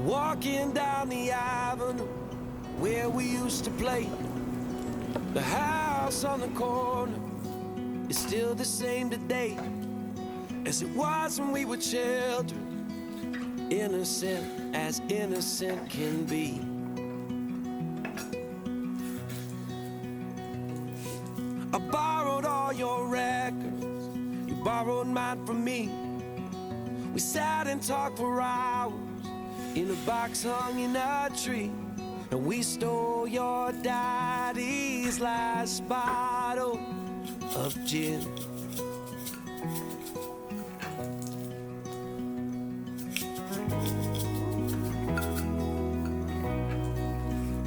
Walking down the avenue where we used to play. The house on the corner is still the same today as it was when we were children, innocent as innocent can be. I borrowed all your records, you borrowed mine from me. We sat and talked for hours in a box hung in a tree, and we stole your daddy's last bottle of gin.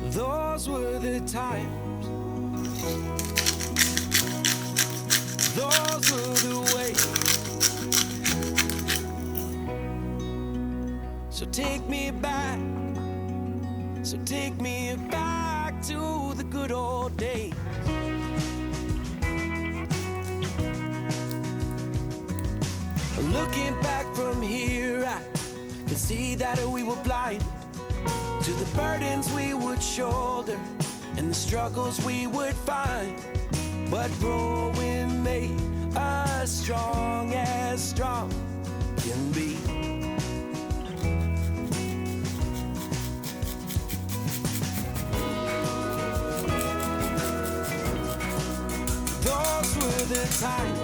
Those were the times, those were the ways. So take me back, so take me back to the good old days. Looking back from here, I can see that we were blind to the burdens we would shoulder and the struggles we would find. But growing made us strong as strong can be. Those were the times,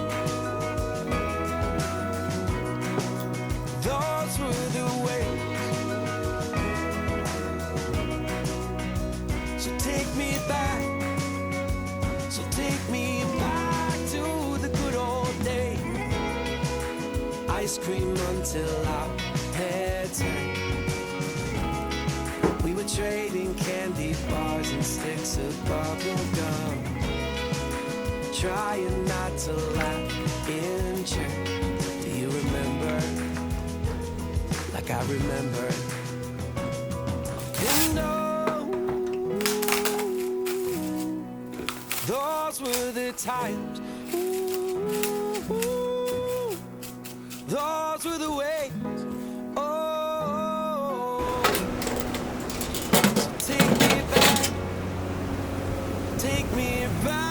those were the ways. So take me back, so take me back to the good old days. Ice cream until our heads hurt. We were trading candy bars and sticks of bubble gum, trying not to laugh in church. Do you remember? Like I remember. And oh, those were the times. Ooh, those were the ways. Oh, so take me back, take me back.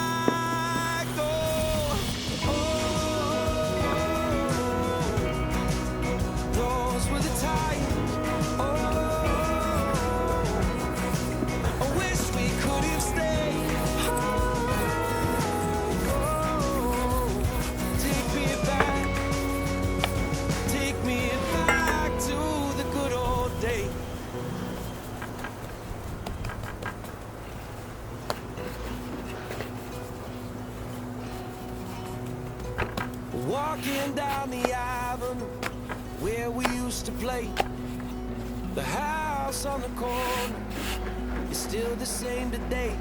Walking down the avenue where we used to play. The house on the corner is still the same today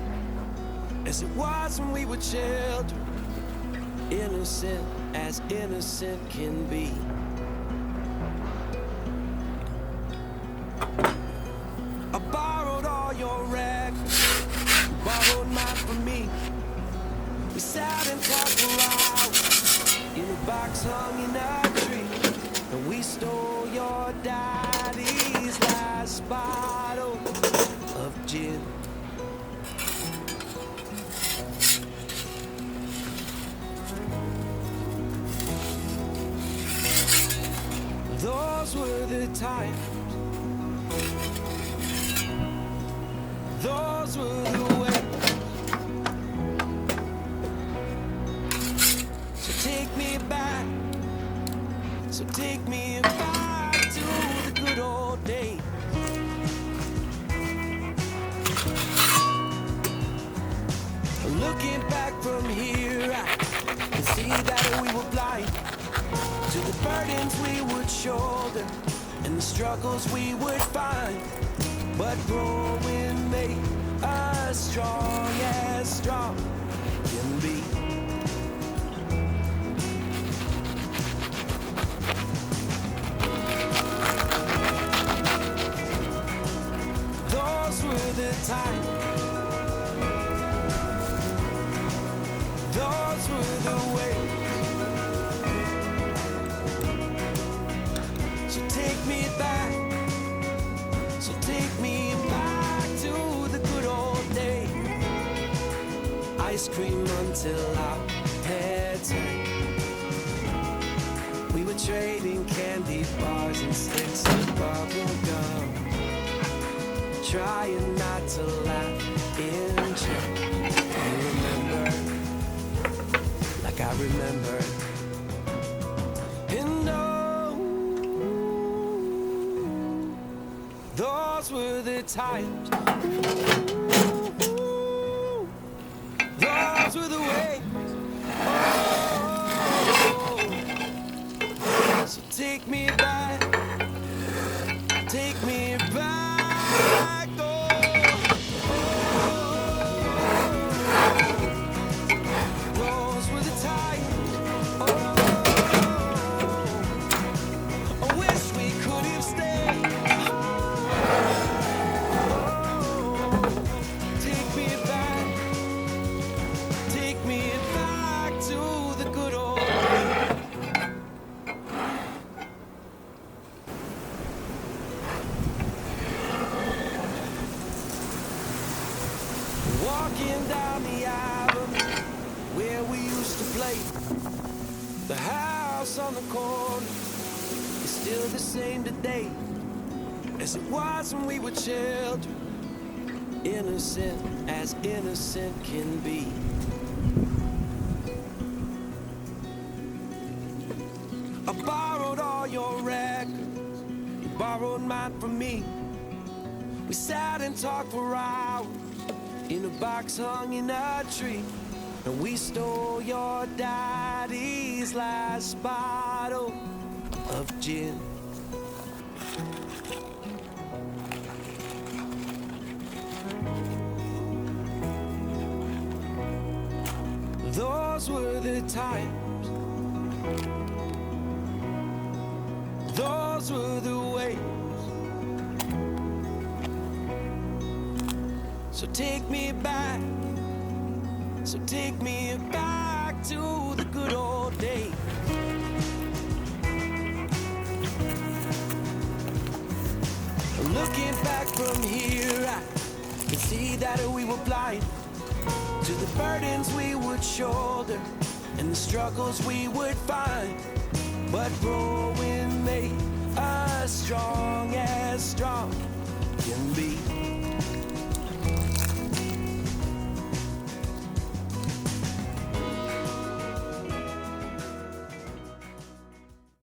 as it was when we were children, innocent as innocent can be. I borrowed all your records, you borrowed mine from me. We sat and talked for hours in a box hung in a tree, and we stole your daddy's last bottle of gin. Those were the times, those were the ways. So take me back, so take me back to the good old days. Looking back from here, I can see that we were blind to the burdens we would shoulder and the struggles we would find. But growing made us strong as strong can be. Those were the times, those were the ways. So take me back, ice cream until our hair tight. We were trading candy bars and sticks of bubble gum, trying not to laugh in church. You remember, like I remember. And oh, those were the times. Those were the ways. Oh, so take me back, take me back. Oh, those were the times. Oh, I wish we could have stayed. Oh, take me back, take me back to the good old days. Walking down the avenue where we used to play, the house on the corner is still the same today as it was when we were children, innocent as innocent can be. I borrowed all your records, you borrowed mine from me. We sat and talked for hours in a box hung in a tree, and we stole your daddy's last bottle of gin. Those were the times. Those were the ways. So take me back, so take me back to the good old days. Looking back from here, I can see that we were blind to the burdens we would shoulder and the struggles we would find. But growing made us strong